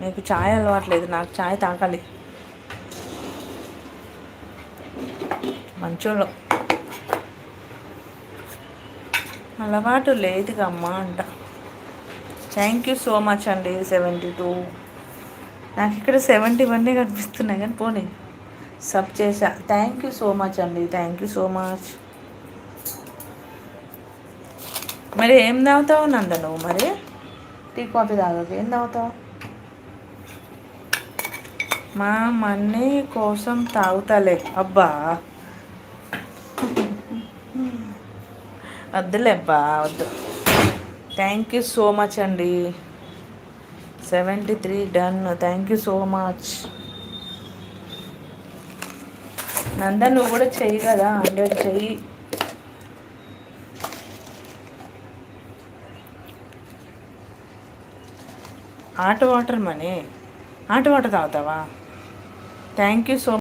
మీకు ఛాయ్ అలవాట్లేదు, నాకు ఛాయ్ తాగాలి. మంచోళ్ళు. అలవాటు లేదుగా అమ్మా అంట. థ్యాంక్ యూ సో మచ్ అండి. 72 నాకు ఇక్కడ 71 కనిపిస్తున్నాయి కానీ పోనీ సబ్ చేసా. థ్యాంక్ యూ సో మచ్ అండి, థ్యాంక్ యూ సో మచ్. మరి ఏం తాగుతావు నంద నువ్వు? మరి టీ కాఫీ తాగదు, ఏం తాగుతావు? మా మనీ కోసం తాగుతలే. అబ్బా వద్దులే అబ్బా వద్దు. థ్యాంక్ యూ సో మచ్ అండి. 73 done. Thank you so much. Nanda నువ్వు కూడా చెయ్యి కదా, 100 చెయ్యి. Hot water Mani, hot water తాగుతావా? Thank you so